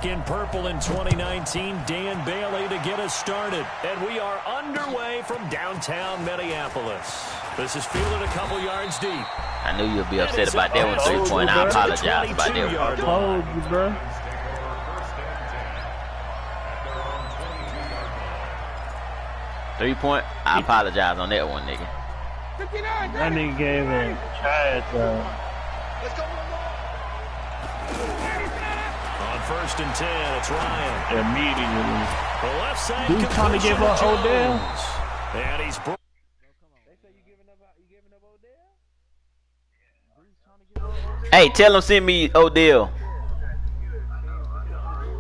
back in purple in 2019. Dan Bailey to get us started. And we are underway from downtown Minneapolis. This is fielded a couple yards deep. I knew you'd be upset about that one 3-point. I apologize about that one. I told you, bro. Three-point. I apologize on that one, nigga. That nigga gave it trash, though. On 1st and 10, it's Ryan. Immediately. The left side. Dude's trying to give up Odell. And he's broke. Hey, tell him send me Odell.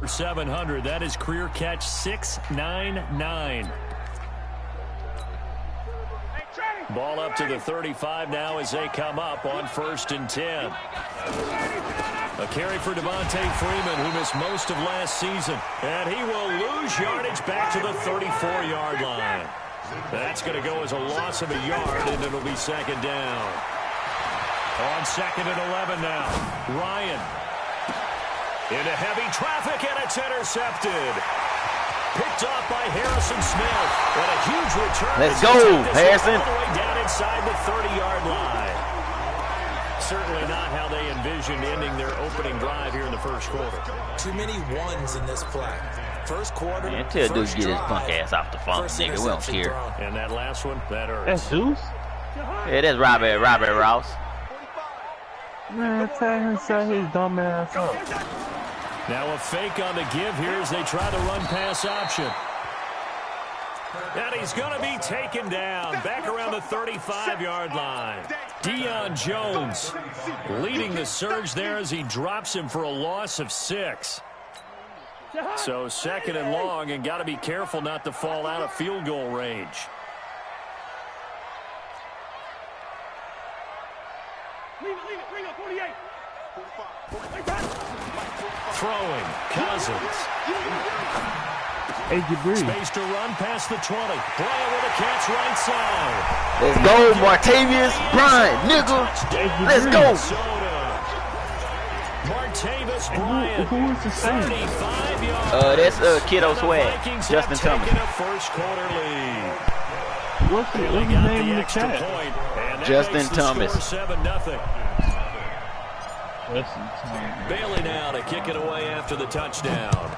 700. That is career catch 699. Ball up to the 35 now as they come up on 1st and 10. A carry for Devontae Freeman, who missed most of last season. And he will lose yardage back to the 34-yard line. That's going to go as a loss of a yard, and it'll be 2nd down. On 2nd and 11 now. Ryan. Into heavy traffic, and it's intercepted. Picked off by Harrison Smith. What a huge return. Let's go, Harrison. All the way down inside the 30-yard line. Certainly not how they envisioned ending their opening drive here in the first quarter. Too many ones in this play. First quarter. Man, tell dude to get his punk ass off the phone, nigga. We don't care. And that last one, that hurts. That's Zeus? Yeah, that's Robert Ross. Man, tell him to shut his dumb ass up. Now a fake on the give here as they try the run-pass option. And he's going to be taken down back around the 35-yard line. Deion Jones leading the surge there as he drops him for a loss of 6. So 2nd and long, and got to be careful not to fall out of field goal range. Throwing, Cousins. Space to run past the 20. Bryant with a catch right side. Let's go, Martavius Bryant, nigga. Let's go. Martavius Bryant. Who is the same? 35 yards. That's Kiddo Swag. Justin Thomas. A first quarter lead. What's his name in the chat? Justin Thomas. 7-0. Justin Thomas. Bailey now to kick it away after the touchdown.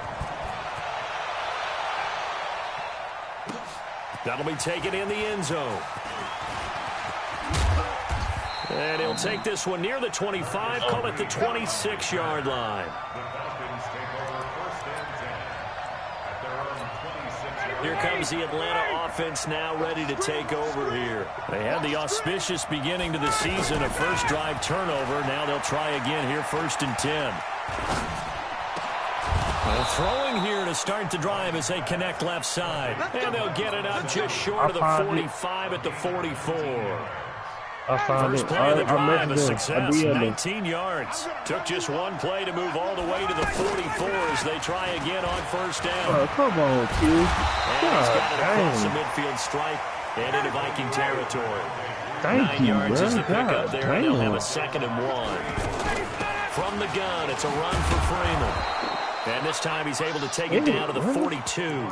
That'll be taken in the end zone. And he'll take this one near the 25, call it the 26-yard line. Here comes the Atlanta offense now ready to take over here. They had the auspicious beginning to the season, a first drive turnover. Now they'll try again here, 1st and 10. Well, throwing here to start the drive as they connect left side. And they'll get it up just short of the 45 at the 44. First play of the drive, a success, 19 yards. Took just one play to move all the way to the 44 as they try again on 1st down. Oh, come on, Q. And he's got it across the midfield stripe and into Viking territory. 9 yards is the pickup there, and they'll have a 2nd and 1. From the gun, it's a run for Freeman. And this time he's able to take it down to the 42.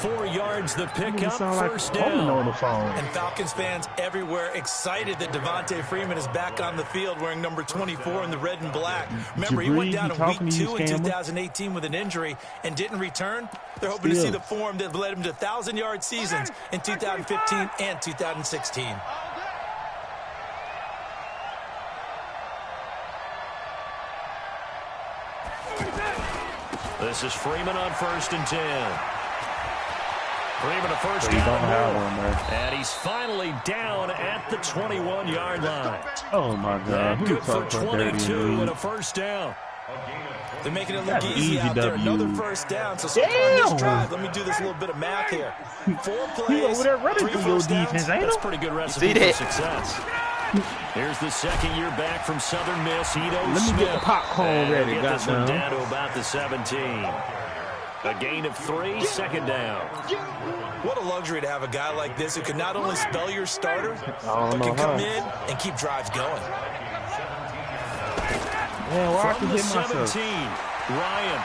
4 yards the pickup, 1st down. On the phone. And Falcons fans everywhere excited that Devontae Freeman is back on the field wearing number 24 in the red and black. Remember, he went down in week 2 in 2018 with an injury and didn't return. They're hoping to see the form that led him to 1,000-yard seasons in 2015 and 2016. This is Freeman on 1st and 10. Freeman a first down. And he's finally down at the 21-yard line. Oh, my God. Good for 22 and a 1st down. They're making it look easy out there. Another 1st down. So far on this drive, let me do this little bit of math here. 4 plays, 3 first downs. That's a pretty good recipe for success. Here's the 2nd year back from Southern Miss, Edo Smith. Let me get the popcorn ready. Get this one down to about the 17. A gain of 3, 2nd down. What a luxury to have a guy like this who can not only spell your starter, but can come in and keep drives going. Man, From the 17, Ryan.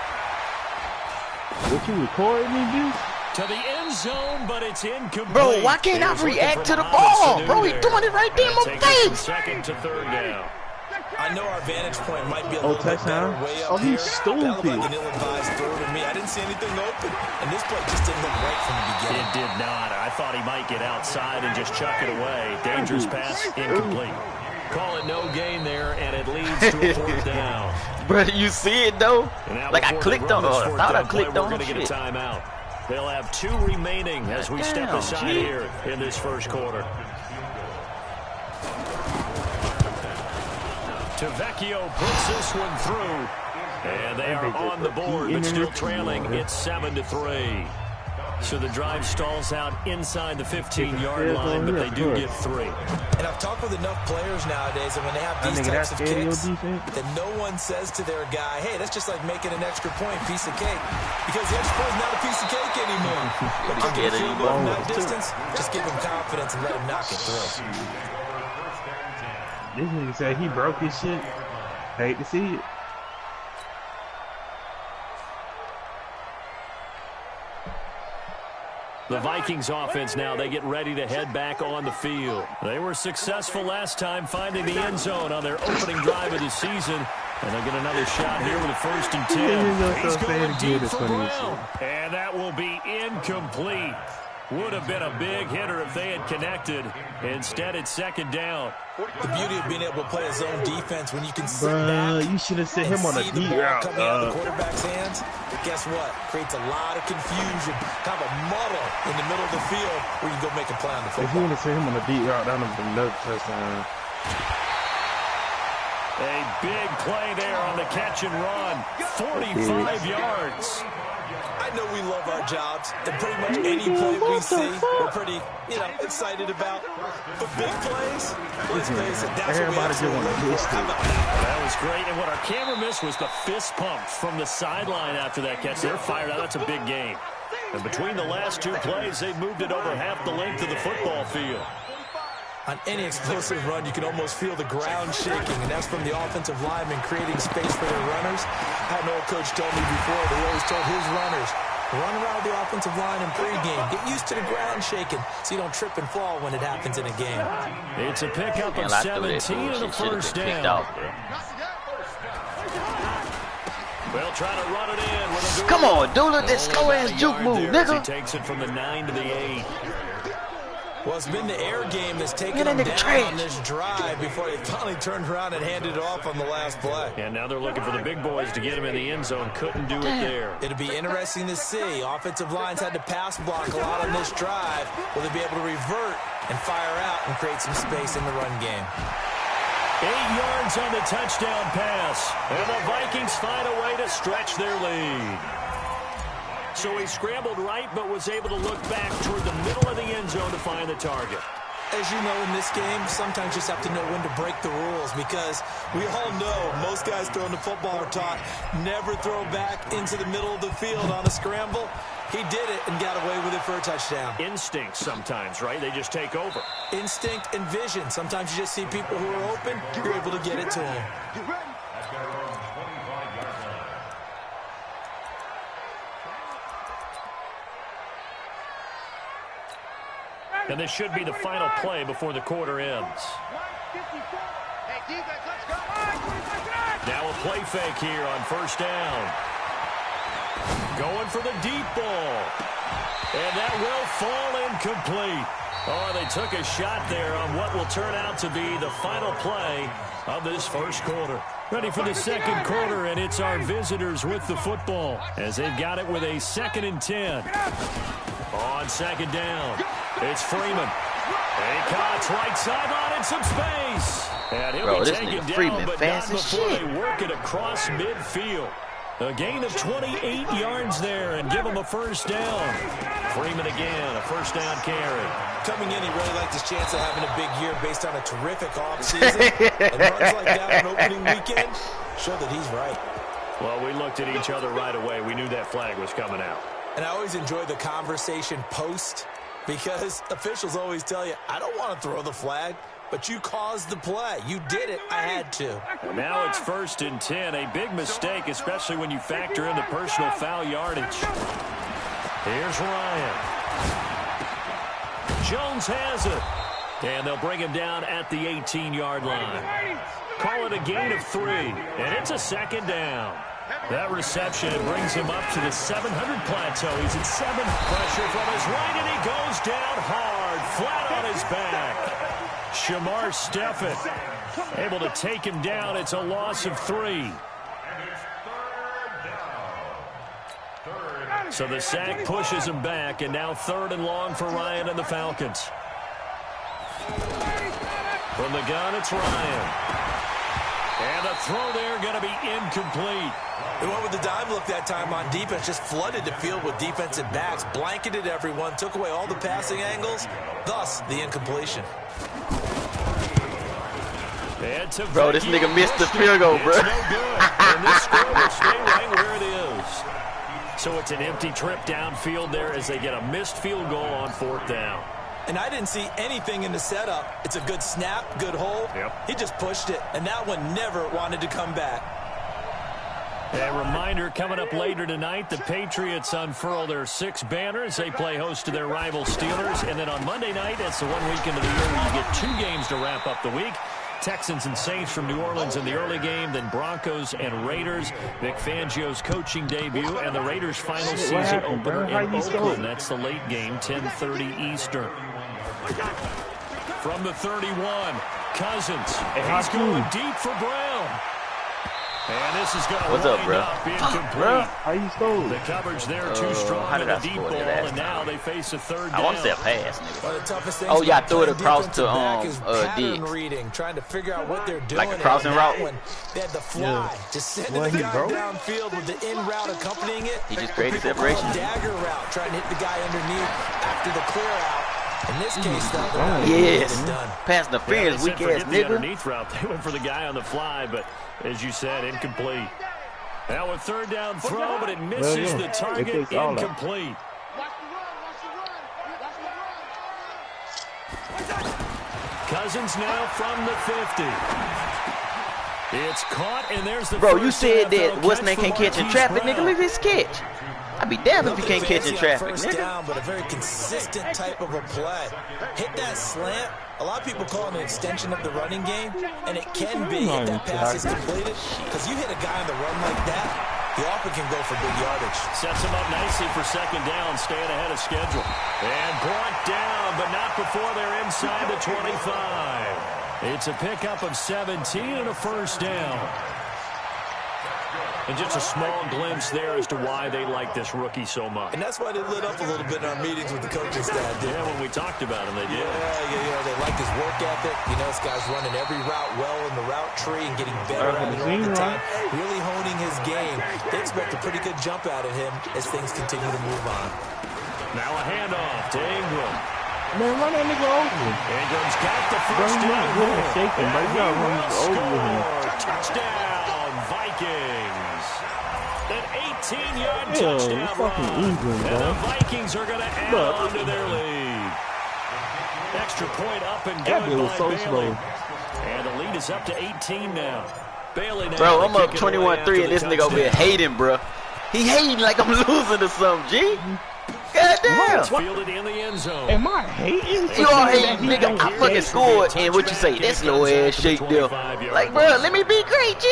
What you recording me, dude? To the end zone, but it's incomplete. Bro, why can't I react to the ball? Bro, he's doing it right there in my face. Second to third down. I know our vantage point might be a little bit better way up he's here. stupid. That looked like an ill-advised throw to me. I didn't see anything open, and this play just didn't look right from the beginning. It did not. I thought he might get outside and just chuck it away. Dangerous pass, incomplete. Call it no gain there, and it leads to a fourth down. Brother, you see it, though? Like, I clicked on it. I thought I clicked on it. We're going to get a timeout. They'll have 2 remaining as we step aside here in this first quarter. Tavecchio puts this one through. And they are on the board, but still trailing. It's 7-3. So the drive stalls out inside the 15-yard line, but they do get 3. And I've talked with enough players nowadays, and when they have these types of kicks, that no one says to their guy, hey, that's just like making an extra point, piece of cake. Because the extra point is not a piece of cake anymore. But if you get a field goal from that distance, just give him confidence and let him knock it through. This nigga said he broke his shit. Hate to see it. The Vikings offense now, they get ready to head back on the field. They were successful last time finding the end zone on their opening drive of the season. And they'll get another shot here with a 1st and 10. He's going deep for Brown. And that will be incomplete. Would have been a big hitter if they had connected. Instead, it's 2nd down. The beauty of being able to play a zone defense when you can sit back, you should have sent him on a deep route coming out of the quarterback's hands. But guess what? Creates a lot of confusion, kind of a muddle in the middle of the field where you go make a play on the football. If you would have sent him on a deep route, that would have been another touchdown. A big play there on the catch and run. 45 yards. I know we love our jobs, and pretty much any play we see, we're pretty, excited about. But big plays, let's face it, that's everybody what we want to miss. That was great, and what our camera missed was the fist pump from the sideline after that catch. They're fired out. That's a big game. And between the last 2 plays, they've moved it over half the length of the football field. On any explosive run, you can almost feel the ground shaking, and that's from the offensive linemen creating space for their runners. I had an old coach tell me before, they always told his runners, run around the offensive line in pregame. Get used to the ground shaking so you don't trip and fall when it happens in a game. It's a pickup of 17 and a 1st down. They'll try to run it in with a Come on, Dula, that slow-ass juke move, nigga. He takes it from the 9 to the 8. Well, it's been the air game that's taken them down on this drive before they finally turned around and handed it off on the last play. And now they're looking for the big boys to get him in the end zone. Couldn't do it there. It'll be interesting to see. Offensive lines had to pass block a lot on this drive. Will they be able to revert and fire out and create some space in the run game? 8 yards on the touchdown pass. And the Vikings find a way to stretch their lead. So he scrambled right, but was able to look back toward the middle of the end zone to find the target. As you know, in this game, sometimes you just have to know when to break the rules, because we all know most guys throwing the football are taught never throw back into the middle of the field on a scramble. He did it and got away with it for a touchdown. Instinct sometimes, right? They just take over. Instinct and vision. Sometimes you just see people who are open, you're able to get it to them. And this should be the final play before the quarter ends. Now a play fake here on 1st down. Going for the deep ball. And that will fall incomplete. Oh, they took a shot there on what will turn out to be the final play of this first quarter. Ready for the second quarter, and it's our visitors with the football as they've got it with a 2nd and 10. On 2nd down, it's Freeman. He cuts right sideline in some space. And he'll be taken down, but not before they work it across midfield. A gain of 28 yards there and give him a 1st down. Freeman again, a 1st down carry. Coming in, he really liked his chance of having a big year based on a terrific offseason. And runs like that on opening weekend show that he's right. Well, we looked at each other right away. We knew that flag was coming out. And I always enjoy the conversation post, because officials always tell you, I don't want to throw the flag. but you caused the play. You did it. I had to. And now it's 1st and 10. A big mistake, especially when you factor in the personal foul yardage. Here's Ryan. Jones has it. And they'll bring him down at the 18-yard line. Call it a gain of 3. And it's a 2nd down. That reception brings him up to the 700 plateau. He's at 7. Pressure from his right, and he goes down hard, flat on his back. Shamar Stephen able to take him down. It's a loss of 3. So the sack pushes him back, and now 3rd and long for Ryan and the Falcons. From the gun, it's Ryan. And the throw there going to be incomplete. They went with the dime look that time on defense, just flooded the field with defensive backs, blanketed everyone, took away all the passing angles, thus the incompletion. Bro, this nigga missed the field goal, bro. It's no good. And this score will stay right where it is. So it's an empty trip downfield there as they get a missed field goal on 4th down. And I didn't see anything in the setup. It's a good snap, good hold. Yep. He just pushed it, and that one never wanted to come back. A reminder, coming up later tonight, the Patriots unfurl their 6 banners. They play host to their rival Steelers. And then on Monday night, that's the one weekend of the year where you get 2 games to wrap up the week. Texans and Saints from New Orleans in the early game, then Broncos and Raiders. Vic Fangio's coaching debut, and the Raiders' final season opener in Oakland. That's the late game, 10:30 Eastern. From the 31, Cousins. And he's going deep for Brown. And this is going to What's up, bro? Incomplete. How you stole? The coverage there too strong on the deep ball, and now they face a 3rd down. I want to say a pass, nigga. One of the toughest things Oh, yeah, I about threw it playing across to defensive back is pattern Diggs. reading, trying to figure out what they're doing. Like a crossing route? They had the fly, just sending the guy downfield with the in route accompanying it. He just created People call it separation. dagger route, trying to hit the guy underneath after the clear out. In this case, though, Yes. done. Pass interference, weak ass The nigga. underneath route. They went for the guy on the fly, but as you said, incomplete. Now a 3rd down throw, but it misses the target. Incomplete. Cousins now from the 50. It's caught, and there's the Bro, you first said NFL that what's name catch can't for catch in Marquise traffic, nigga. Brown. Look at his catch. I'd be damned if he can't catch in traffic, First nigga. down, but a very consistent type of a play. Hit that slant. A lot of people call it an extension of the running game, and it can be if that pass is completed. Because you hit a guy on the run like that, he often can go for big yardage. Sets him up nicely for 2nd down, staying ahead of schedule. And brought down, but not before they're inside the 25. It's a pickup of 17 and a 1st down. And just a small glimpse there as to why they like this rookie so much. And that's why they lit up a little bit in our meetings with the coaching staff. Yeah, when we talked about him, they did. Yeah, they like his work ethic. You know, this guy's running every route well in the route tree and getting better at it all the time. Really honing his game. They expect a pretty good jump out of him as things continue to move on. Now a handoff to Ingram. Man, run that nigga over. Ingram's got the Bro, first you down. not good at shaking, bro. You gotta run this over with him. Touchdown, Vikings. An 18-yard Ew, touchdown fucking run. Ingram, And bro. the Vikings are going to add on to their lead. Extra point up and That good dude was by so Bailey. slow. And the lead is up to 18 now. Bailey now. Bro, I'm to up kick it away 21-3, after and this the nigga over here touchdown. hating, bro. He hating like I'm losing to something, G. Goddamn. It's fielded in the end zone. Am I hating? You all hating, nigga. I fucking scored, and what you say? That's low ass shake there. Like, bro, let me be great, G.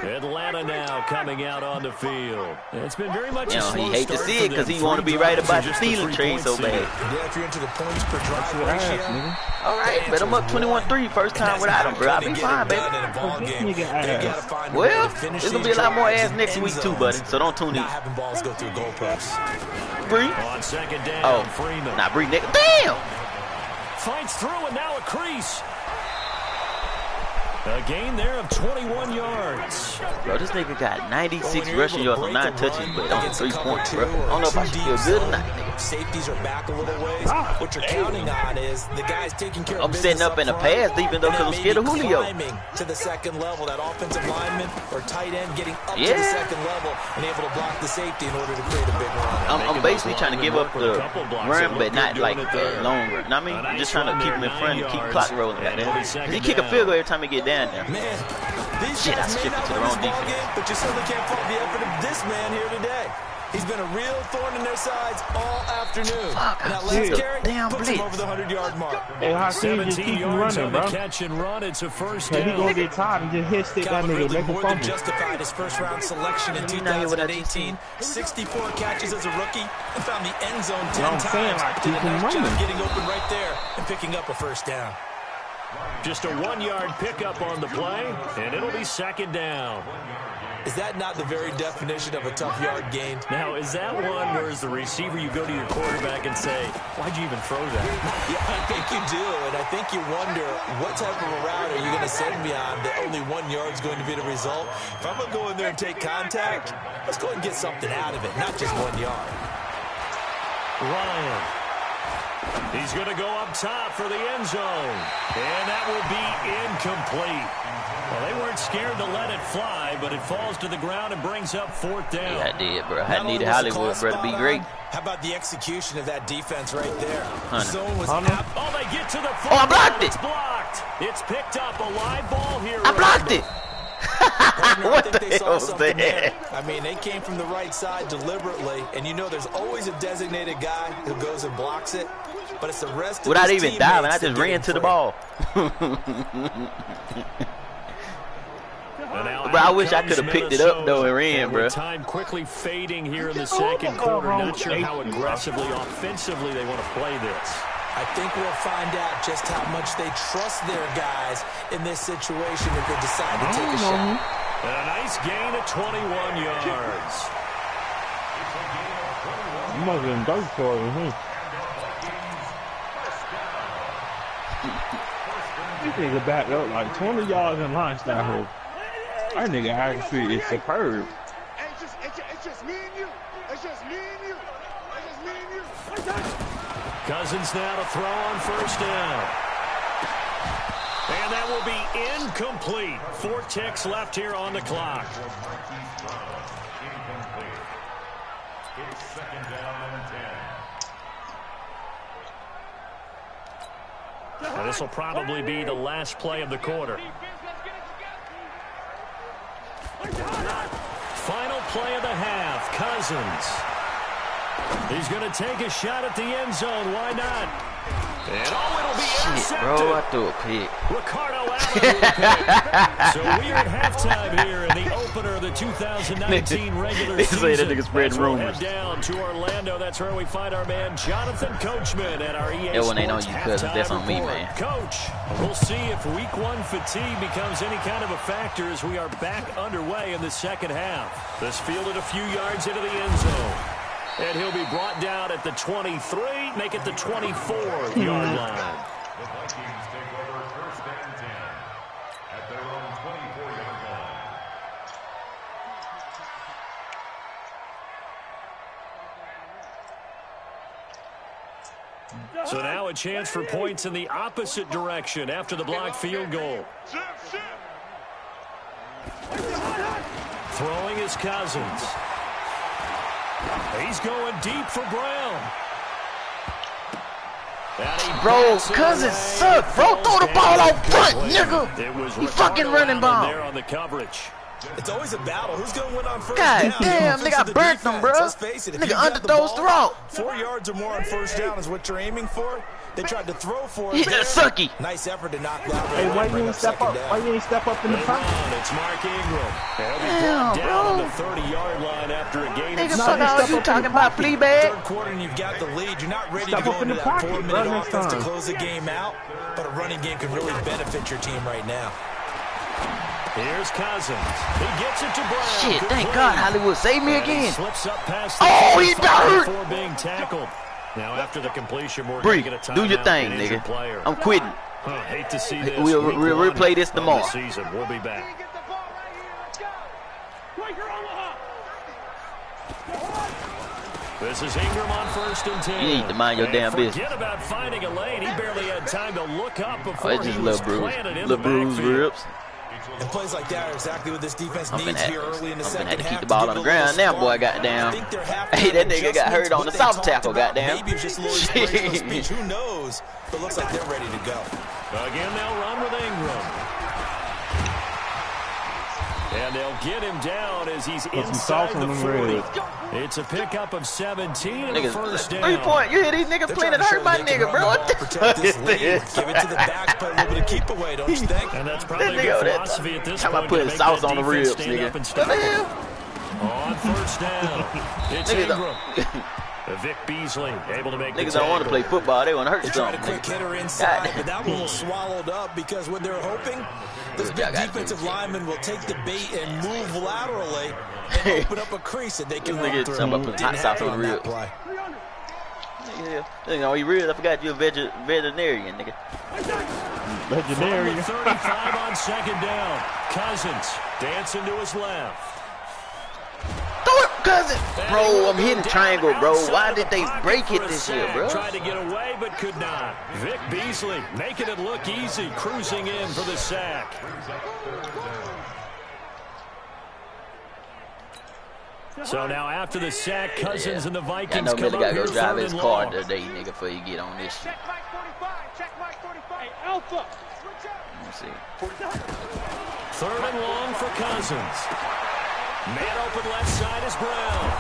Atlanta now coming out on the field. It's been very much You a know, slow he hate to start see for it because them. he want to be 3 right drives about and the just the stealing 3 train so points in. bad. Yeah, if you're into the points per drive your ass, ratio. nigga. All right, but I'm up 21-3 first time without him, bro. I'll be fine, baby. Well, there's going to be a lot more ass next week, too, buddy, so don't tune in. Not having balls go through goalposts. Bree? On 2nd down, Oh, Freeman. nah, Bree, nigga. Damn! Fights through and now a crease. A gain there of 21 yards. Bro, this nigga got 96 rushing yards on 9 touches, but only 3 points, bro. I don't know if I should feel good or not, nigga. Safeties are back a little ways. What you're counting on is the guys taking care of I'm setting up in the pass defense though, because I'm scared of Julio. To the second level, that offensive lineman or tight end getting up to the second level and able to block the safety in order to create a big run. I'm basically trying to give up the run, but not like the long run. You know what I mean? I'm just trying to keep him in front and keep the clock rolling. He kick a field goal every time he get down there. Man, these shit, I guys may skipped not to the win wrong this ball defense. game, but you certainly can't fault the effort of this man here today. He's been a real thorn in their sides all afternoon. Fuck, and that last carry damn puts blitz. him over the 100-yard mark. Hey, Hakeem just 17 keep yards running, on bro. the catch and run. It's a first He down. gonna get tired and just hit stick that Calvin nigga, Ridley make a more than fumble. justified his first-round selection in 2018. 64 catches as a rookie and found the end zone 10 I'm saying, times. like, Did he a can nice run. job getting open right there and picking up a first down. Just a 1-yard pickup on the play, and it'll be second down. Is that not the very definition of a tough yard gain? Now, is that one where as the receiver you go to your quarterback and say, why'd you even throw that? Yeah, I think you do, and I think you wonder what type of a route are you going to send me on that only 1 yard is going to be the result. If I'm going to go in there and take contact, let's go ahead and get something out of it, not just 1 yard. Ryan. He's going to go up top for the end zone, and that will be incomplete. Well, they weren't scared to let it fly, but it falls to the ground and brings up fourth down. Yeah, I did, bro. I needed Hollywood, bro, to be great. How about the execution of that defense right there? The 100. zone was Oh, they get to the football. Oh, I blocked it. It's blocked. It's picked up. A live ball here. I blocked it. What I think the hell was that? I mean, they came from the right side deliberately, and you know there's always a designated guy who goes and blocks it, but it's the rest of Without his even diving, I teammates just that ran get to in the free. ball. Bro, I wish I could have picked it up though and ran, bro. Time quickly fading here in the second quarter. Not sure how aggressively, offensively they want to play this. I think we'll find out just how much they trust their guys in this situation if they decide to take a shot. And a nice gain of 21 yards. You must have been dirt for him. This nigga backed up like 20 yards in line style here. That nigga actually is superb. It's just me and you. It's just me and you. It's just me and you. Cousins now to throw on first down. And that will be incomplete. 4 ticks left here on the clock. It's second down and 10. Now this will probably be the last play of the quarter. Final play of the half. Cousins. He's going to take a shot at the end zone. Why not? And it'll be Shit, intercepted. bro, I threw a pick. Ricardo Allen with a pick. So we are at halftime here in the opener of the 2019 regular They season. say that nigga spreading We'll rumors. head down to Orlando. That's where we find our man Jonathan Coachman at our EA That one ain't on Sports you, Cousins. That's halftime on me, report. man. Coach, we'll see if week 1 fatigue becomes any kind of a factor as we are back underway in the second half. This fielded a few yards into the end zone. And he'll be brought down at the 23, make it the 24-yard line. The Vikings take over first and 10 at their own 24-yard line. So now a chance for points in the opposite direction after the blocked field goal. Throwing is Cousins. He's going deep for Brown. Bro, Cousins suck. Bro, throw the ball out front, nigga. He fucking running ball. There on the coverage. It's always a battle. Who's going to win on first God down? damn, nigga, I burnt them, bro. Let's face it, if Nigga you got the underthrows the ball, route. 4 yards or more on first down is what you're aiming for. They tried to throw for it. He there. just sucky. Nice effort to knock that Hey, one. why you ain't step up? Why you ain't step up in the front? It's Mark Ingram. He'll be Damn, brought down on bro. the 30-yard line after a gain Nigga, of fuck all you talking about, flea bag. Third quarter and you've got the lead. You're not ready Step to go up in into the that pocket, 4-minute bro, next offense to time. close the game out, but a running game can really benefit your team right now. Here's Cousins. He gets it to Brown. Shit, Good thank play. God Hollywood saved me And he again. slips up past the Oh, he 45 hurt. before being tackled. Now after the completion, we're Bree, going to get a timeout. do your thing, An injured nigga. player. I'm quitting. Hate to see this. We'll replay this tomorrow. Season. We'll be back. This is Ingram on 1st and 10. You need to mind your damn business. Forget about finding a lane. He barely had time to look up before it's just he was planted in the bruised ribs. And plays like that are exactly what this defense needs here early in the second half. I'm gonna have to keep the ball on the ground now, boy. Goddamn. Hey, that nigga got hurt on the soft tackle. Goddamn. Maybe it's just a little inspirational speech. Who knows? But looks like they're ready to go. Again, they'll run with Ingram. And they'll get him down as he's inside the 40. It's a pickup of 17 and a first down. 3-point. You hear these niggas playing to hurt my nigga, bro. What the fuck is this? Give it to the back, play a little bit of keep away, don't you think? And that's probably the philosophy at this point. How about putting sauce on the ribs, nigga? What the hell? On first down, it's Ingram. Vic Beasley able to make niggas don't want to play football. They want to hurt something. They tried a quick hitter inside, but that one was swallowed up because what they're hoping, this big defensive lineman will take the bait and move laterally and open up a crease that they can run through. Somebody put hot sauce on the ribs. Yeah, you know, you really, I forgot you're a veterinarian, nigga. Veterinarian. 35 on 2nd down. Cousins dancing to his left. Throw it, Cousin! Bro, I'm hitting triangle, bro. Why did they break it this year, bro? Tried to get away, but could not. Vic Beasley making it look easy, cruising in for the sack. So now after the sack, Cousins and the Vikings come up gotta here go drive his car long. today, nigga, before you get on this shit. Let me see. 3rd and long for Cousins. Man open left side is Brown.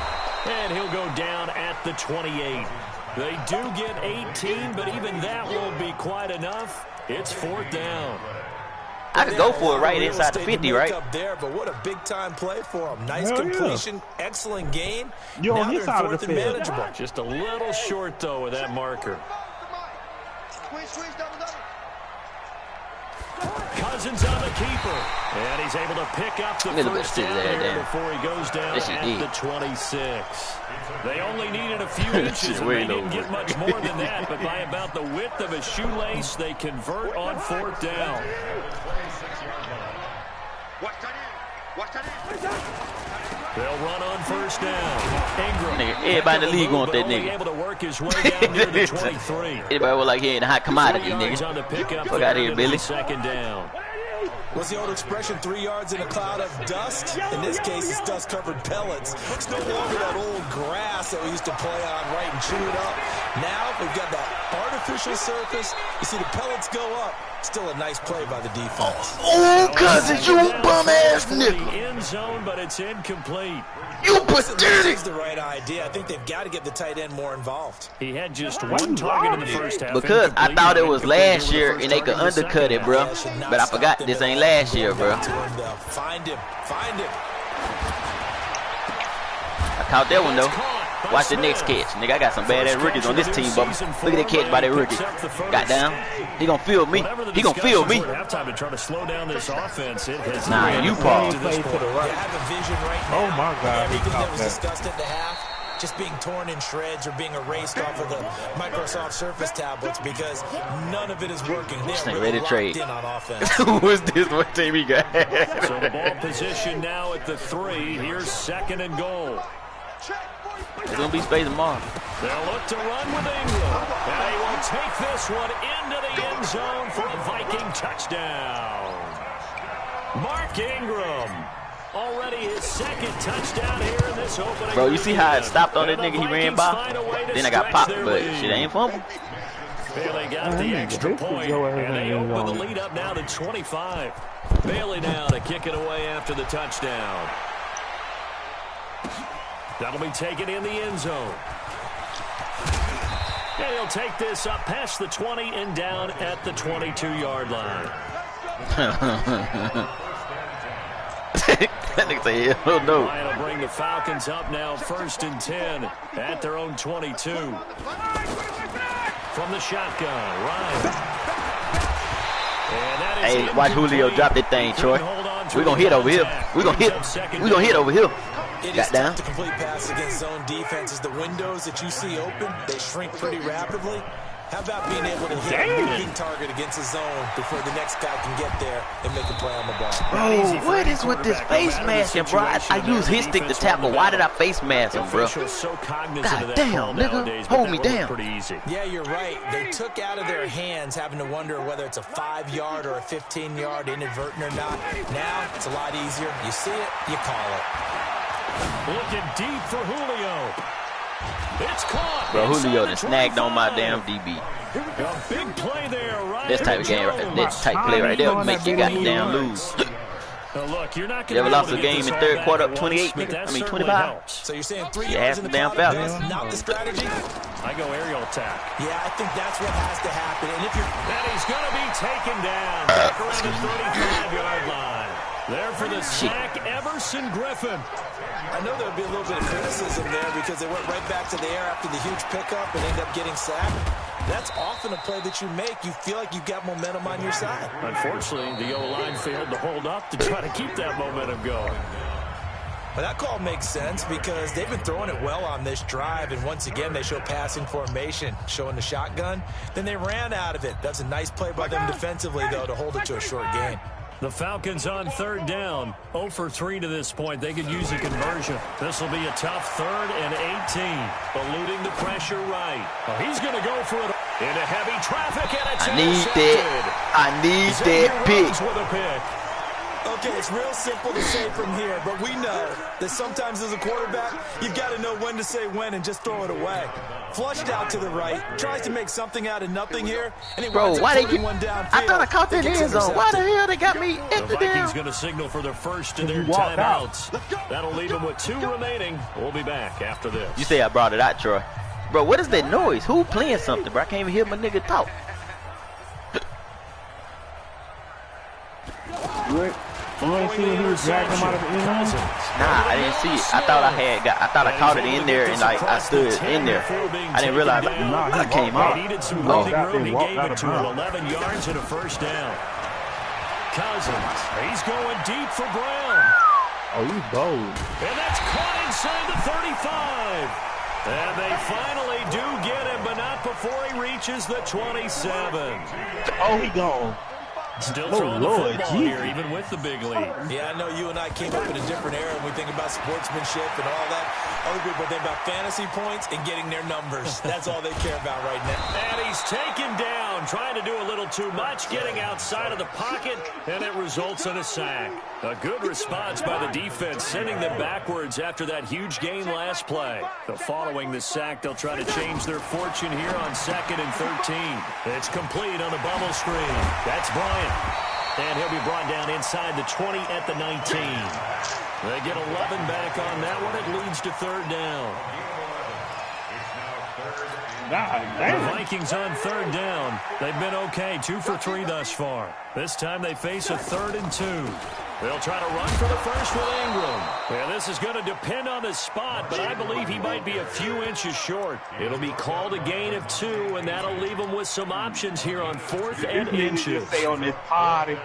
And he'll go down at the 28. They do get 18, but even that won't be quite enough. It's 4th down. I could go for it right inside the 50, right? Up there, but what a big-time play for him. Nice completion, excellent gain. You're now on his side of the field. Manageable. Just a little short, though, with that marker. Cousins on the keeper. And he's able to pick up the first down here before he goes down at the 26. They only needed a few inches, and they didn't get much more than that. But by about the width of a shoelace, they convert on 4th down. They'll run on 1st down. Ingram. Everybody in the league want that nigga. Able to work his way down near the 23. Everybody was like he ain't a hot commodity, nigga. Fuck out of here, Billy. 2nd down. What's the old expression, 3 yards in a cloud of dust? In this case, it's dust-covered pellets. It's no longer that old grass that we used to play on, right, and chew it up. Now we've got that artificial surface. You see the pellets go up. Still a nice play by the defense. Oh, Cousins, you bum-ass nigga. End zone, but it's incomplete. You pathetic. That's the right idea. I think they've got to get the tight end more involved. He had just one target in the first half. Because I thought it was last year and they could undercut it, bro. But I forgot this ain't last year, bro. Find him. Find him. I caught that one, though. Watch the next catch. Nigga, I got some badass rookies on this team, but look at that catch by that rookie. Got down. He gonna feel me. He gonna feel me. Nah, you pause. Oh my God. Everything that was discussed at the half, just being torn in shreds or being erased off of the Microsoft Surface tablets because none of it is working. They're really locked in on offense. Who is this? What team he got? So the ball position now at the 3. Here's 2nd and goal. It's going to be space tomorrow. They'll look to run with Ingram. And he will take this one into the end zone for a Viking touchdown. Mark Ingram. Already his 2nd touchdown here in this opening. Bro, you see how it stopped on that nigga he ran by? Then I got popped, but shit ain't fumble. Bailey got the extra point, and they open the lead up now to 25. Bailey now to kick it away after the touchdown. That'll be taken in the end zone. And he'll take this up past the 20 and down at the 22-yard line. That nigga say, hell no. Ryan will bring the Falcons up now 1st and 10 at their own 22. From the shotgun, Ryan. Hey, watch Julio drop that thing, Troy. We're going to hit over here. We're going to hit. We're going to hit over here. It is tough to complete passes against zone defenses. The windows that you see open, they shrink pretty rapidly. How about being able to hit a moving target against the zone before the next guy can get there and make a play on the ball? Bro, what is with this face masking, bro? I use his stick to tackle. Why did I face mask him, bro? God damn, nigga. Hold me down. Yeah, you're right. They took out of their hands having to wonder whether it's a 5-yard or a 15-yard inadvertent or not. Now, it's a lot easier. You see it, you call it. Looking deep for Julio. It's caught. Bro, Julio just snagged on my damn DB. A big play there, right? This type of game, this type of play right there will make you goddamn lose. Look, you're not you ever lost a game in third quarter up 28, nigga? I mean 25. So you're saying 3 yards in the damn clock, that's not the strategy? I go aerial attack. Yeah, I think that's what has to happen. And if you're... And he's going to be taken down. Back around the 35-yard line. There for the sack, Everson Griffin. I know there would be a little bit of criticism there because they went right back to the air after the huge pickup and ended up getting sacked. That's often a play that you make. You feel like you've got momentum on your side. Unfortunately, the O-line failed to hold up to try to keep that momentum going. But that call makes sense because they've been throwing it well on this drive, and once again, they show passing formation, showing the shotgun. Then they ran out of it. That's a nice play by them defensively, though, to hold it to a short gain. The Falcons on third down. 0 for 3 to this point. They could use a conversion. This will be a tough 3rd and 18. Eluding the pressure right. Oh, he's going to go for it into heavy traffic, and it's I need that pick. With a pick. Okay, it's real simple to say from here, but we know that sometimes as a quarterback, you've got to know when to say when and just throw it away. Flushed out to the right, tries to make something out of nothing here, and he bro, why they one down? I thought I caught that end zone. Why the hell they got me at the Vikings going to signal for their first of their timeouts. That'll leave them with 2 remaining. We'll be back after this. You say I brought it out, Troy. Bro, what is that noise? Who playing something, bro? I can't even hear my nigga talk. You ain't seen who was dragging him out of the end zone? Nah, I didn't see it. I thought I caught it in there and like I stood in there. I didn't realize I came out. He needed some running room. He gave it to him. 11 yards and a first down. Cousins, he's going deep for Brown. Oh, he's bold. And that's caught inside the 35. And they finally do get him, but not before he reaches the 27. Oh, he gone. Still throwing the football here, even with the big lead. Yeah, I know you and I came up in a different era when we think about sportsmanship and all that. Other people think about fantasy points and getting their numbers. That's all they care about right now. And he's taken down, trying to do a little too much, getting outside of the pocket, and it results in a sack. A good response by the defense, sending them backwards after that huge gain last play. But following the sack, they'll try to change their fortune here on 2nd and 13. It's complete on the bubble screen. That's Bryant. And he'll be brought down inside the 20 at the 19. They get 11 back on that one. It leads to 3rd down. The Vikings on 3rd down. They've been okay, 2 for 3 thus far. This time they face a 3rd and 2. They'll try to run for the first with Ingram. Yeah, this is going to depend on the spot, but I believe he might be a few inches short. It'll be called a gain of 2, and that'll leave him with some options here on 4th and inches. Stay on this party.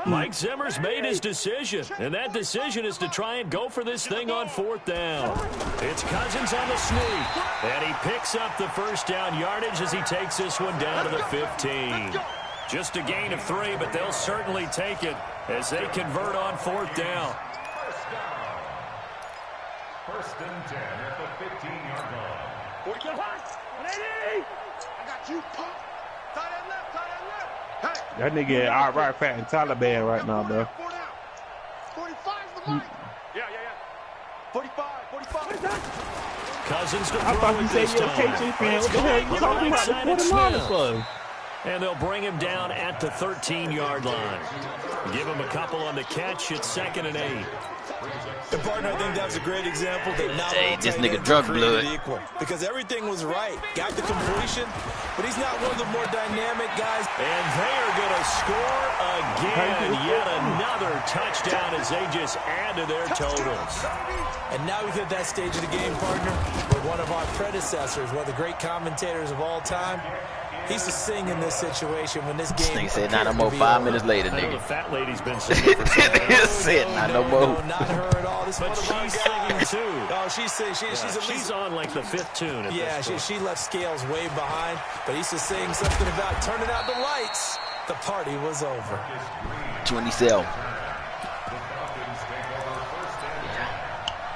Mike Zimmer's made his decision, and that decision is to try and go for this thing on 4th down. It's Cousins on the sneak, and he picks up the first down yardage as he takes this one down to the 15. Just a gain of 3, but they'll certainly take it as they convert on 4th down. First and 10 at the 15-yard line. I got you, pump. Tight end left, tight end left. Hey. That nigga outright fat and Taliban right now, bro. 45's the money. Yeah. 45. Cousins to I thought you said you're a KC fan. What the hell you talking about? What the line for? And they'll bring him down at the 13-yard line. Give him a couple on the catch at 2nd and 8. And partner, I think that was a great example that not hey, this nigga drug blood. Equal, because everything was right. Got the completion, but he's not one of the more dynamic guys. And they are going to score again. Yet another touchdown as they just add to their totals. And now we've hit that stage of the game, partner, where one of our predecessors, one of the great commentators of all time, He's just sing in this situation when this game. Nigga said, not no more. 5 minutes later, nigga. The fat lady's been singing for so long. Said, not no more. No, not her at all. This But she's singing too. Oh, she's on like the 5th tune. Yeah, she left Scales way behind, but he's just saying something about turning out the lights. The party was over. 27.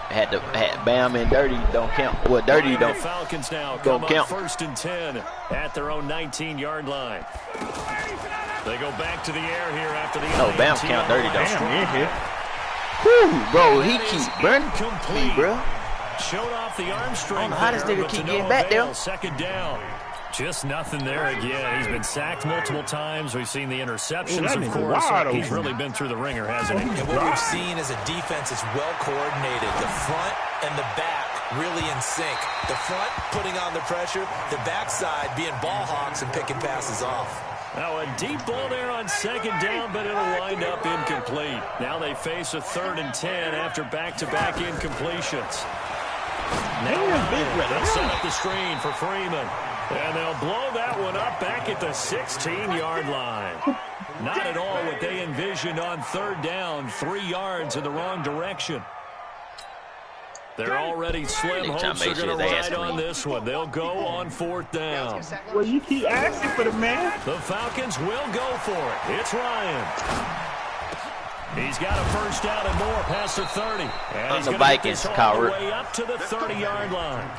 Had Bam and Dirty don't count. Well, Dirty The don't Falcons now don't come count. up 1st and 10 at their own 19-yard line. They go back to the air here after the No, Bam count. Dirty don't. Whew, bro, he keep burning me, bro. Showed off the arm I strength. don't know how this there, nigga but keep to getting no back avail. there. 2nd down. Just nothing there again. He's been sacked multiple times. We've seen the interceptions, of course. He's really been through the ringer, hasn't he? And what we've seen is a defense that's well coordinated. The front and the back really in sync. The front putting on the pressure, the backside being ball hawks and picking passes off. Now a deep ball there on 2nd down, but it'll wind up incomplete. Now they face a 3rd and 10 after back-to-back incompletions. Now they'll set up the screen for Freeman. And they'll blow that one up back at the 16-yard line. Not at all what they envisioned on 3rd down. 3 yards in the wrong direction. They're already slim. Hopes are going to ride on this one. They'll go on 4th down. Well, you keep asking for the man. The Falcons will go for it. It's Ryan. He's got a 1st down and more past the 30. And he's the going to get this all the way up to the 30-yard line.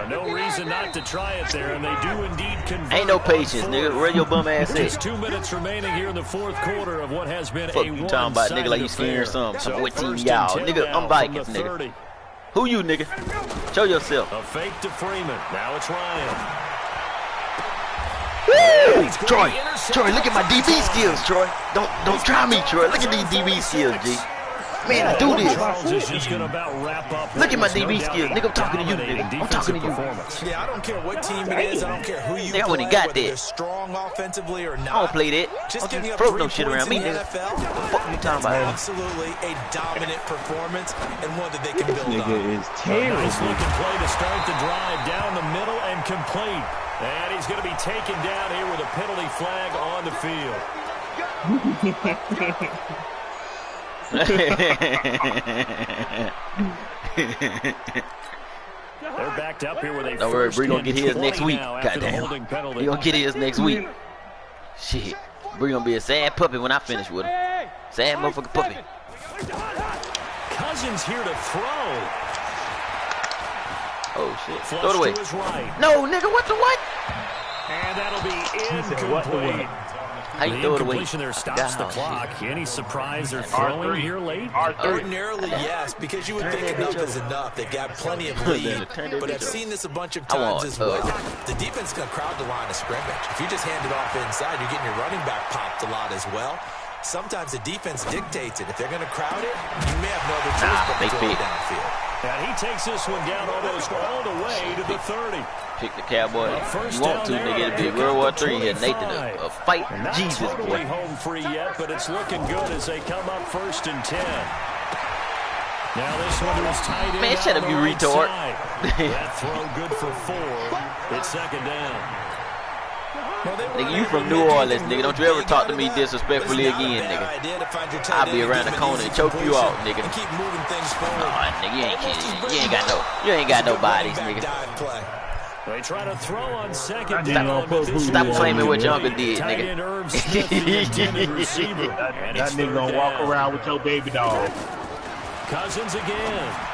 No reason not to try it there, and they do indeed convert. Ain't no patience, nigga. Where your bum ass Just at? 2 minutes remaining here in the 4th quarter of what has been Fuck a you talking about, nigga, like you scared or something. So What team 1st and y'all? 10 Nigga, now I'm Vikings, from the nigga. 30. Who you, nigga? Show yourself. A fake to Freeman. Now it's Ryan. Woo! Troy, look at my DB skills, Troy. Don't try me, Troy. Look at these DB skills, G. Man, I do this. Charles is just going to about wrap up. Look at my DB skills. Nigga, I'm talking to you, nigga. I'm talking to you. Yeah, I don't care what team it is. I don't care who you Nigga, I play, wouldn't got whether that. they're strong offensively or not. I don't play that. Just Don't giving just up throw 3 no shit points around me, in the nigga. NFL, What the fuck you talking about? absolutely a dominant performance and one that they can build Nigga on. is terrible. Nice looking play to start the drive down the middle and complete. And he's going to be taken down here with a penalty flag on the field. They're backed up here with a Don't worry, first Bree gonna get his and next 20 week. now after the Goddamn. holding penalty. He gonna get his next week. Shit. Bree gonna be a sad puppy when I finish with him. Sad motherfucking puppy. Cousins here to throw. Oh shit. Flush Throw it away. to his right. No, nigga, what the what? And that'll be what the incomplete. How you The throw it away? incompletion there stops the God, clock. Any surprise they're throwing here late? Ordinarily, yes, because you would think enough is enough. They've got plenty of lead, but I've seen this a bunch of times as well. The defense is going to crowd the line of scrimmage. If you just hand it off inside, you're getting your running back popped a lot as well. Sometimes the defense dictates it. If they're going to crowd it, you may have no other choice but to throw it downfield. And he takes this one down almost all the way to the 30. Pick the Cowboy. You want to, nigga. It'll be World War III here. Nathan, a fight. Not Jesus, totally boy. home free yet, but it's looking good as they come up 1st and 10. Now this one was tight end. Man, shut up, you right retard. side. That throw good for 4. It's 2nd down. Nigga, you from New Orleans, nigga. Don't you ever talk to me disrespectfully again, nigga. I'll be around the corner and choke you out, nigga. Keep moving things forward. Oh, nigga, you ain't kidding. You ain't got no bodies, nigga. They try to throw on 2nd down. Stop claiming what your uncle did, Tight end nigga. Irv Smith, the intended receiver. And That it's nigga 3rd gonna walk down. around with your baby dog. Cousins again.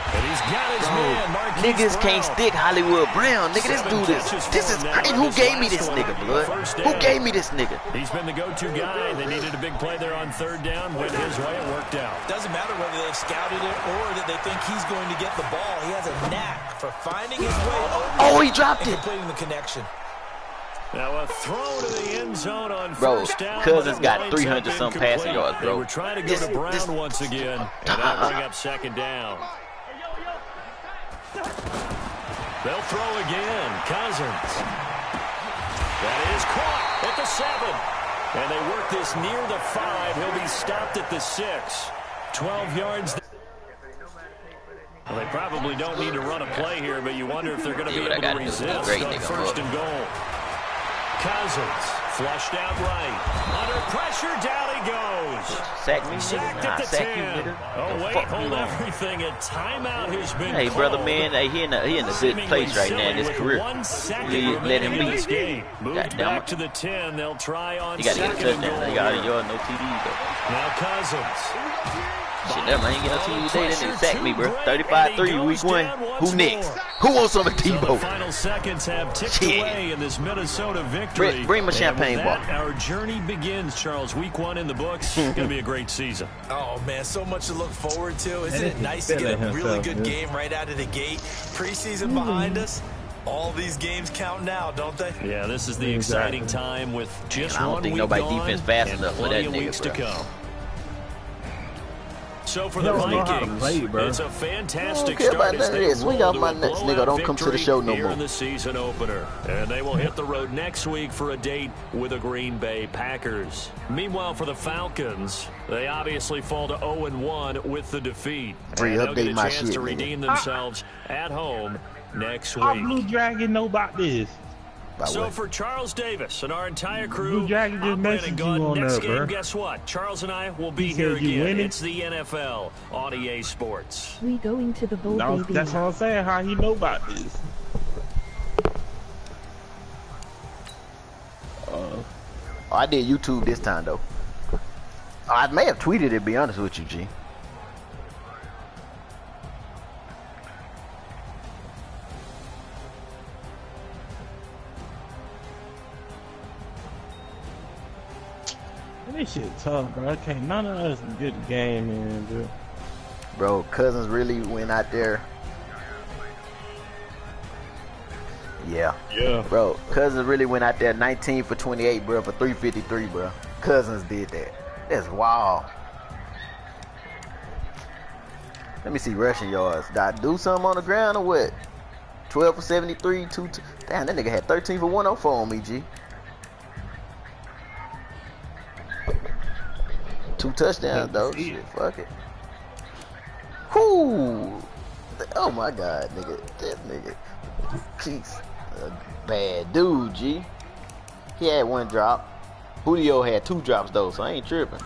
And he's got his man, Marquise Niggas can't Brown. stick Hollywood Brown. Nigga, this dude is. This is crazy. Who gave me this nigga, blood? Who gave me this nigga? He's been the go-to guy. They needed a big play there on 3rd down. Went his way. It worked out. Doesn't matter whether they've scouted it or that they think he's going to get the ball. He has a knack for finding his way over. Oh, he dropped and it. completing the connection. Now a throw to the end zone on Bro, 1st down. Cousins but it got winds 300 up some passing incomplete. yards, bro. They were trying to go to Brown once again, and that'll bring up 2nd down. They'll throw again. Cousins. That is caught at the 7. And they work this near the 5. He'll be stopped at the 6. 12 yards. Well, they probably don't need to run a play here, but you wonder if they're going to be able to resist on 1st and goal. Cousins flushed out right. Under pressure, down he goes. Sack me, Sacked nigga. at the 10. Nigga. Oh, wait, hold everything. A timeout has been Hey, called. brother, man. Hey, he in a good place right now in his career. 1 second Let him remaining in be. this game. Moved Goddamn back it. to the 10. They'll try on He got to get a second and touchdown. goal. He got out of yard, no TDs, though. Now Cousins. Shit, that man ain't get no TD today. That nigga sacked me, bro. 35-3, week 1. Who next? Who wants some of So the Tebow? final seconds have ticked Shit. away in this Minnesota victory. Bring my And champagne with that, bottle. our journey begins, Charles. Week 1 in the books. It's going to be a great season. Oh, man, so much to look forward to. Isn't it nice to get a really good game right out of the gate? Preseason behind us. All these games count now, don't they? Yeah, this is the exciting time with just I don't one think week nobody gone defense fast and enough for plenty that of nigga, weeks bro. to come. So for He the don't know how to Vikings, play, bro. it's a I fantastic don't care start about as none of they this. Swing roll off to my a nuts, nigga. blowout Don't come to the victory show no here more. in the season opener. And they will hit the road next week for a date with the Green Bay Packers. Meanwhile, for the Falcons, they obviously fall to 0-1 with the defeat. Free And they'll get update a my chance shit, to nigga. redeem themselves at home next How week. Blue Dragon know about this? By So what? for Charles Davis and our entire crew, Blue Dragon just I'm Brandon messaged Gunn. you on Next there, game, bro. guess what? Charles and I will be He here said you again. winning? It's the NFL on EA Sports. We going to the bowl, baby. That's what I'm saying. How he know about this? Oh, I did YouTube this time, though. I may have tweeted it, to be honest with you, G. This shit tough, bro. I can't. None of us get the game in, bro. Bro, Cousins really went out there. Yeah. Yeah. Bro, Cousins really went out there 19 for 28, bro, for 353, bro. Cousins did that. That's wild. Let me see rushing yards. Did I do something on the ground or what? 12 for 73, 2. Damn, that nigga had 13 for 104 on me, G. 2 touchdowns, though. Shit, fuck it. Whoo! Oh my God, nigga. This nigga. He's a bad dude, G. He had 1 drop. Julio had 2 drops, though, so I ain't tripping.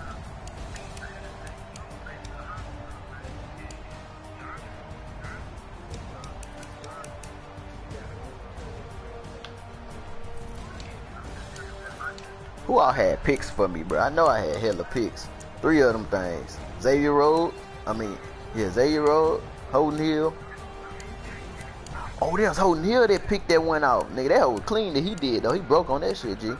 Who all had picks for me, bro? I know I had hella picks. 3 of them things. Xavier Rhodes. Xavier Rhodes. Holden Hill. Oh, that was Holden Hill that picked that one out. Nigga, that was clean that he did, though. He broke on that shit, G.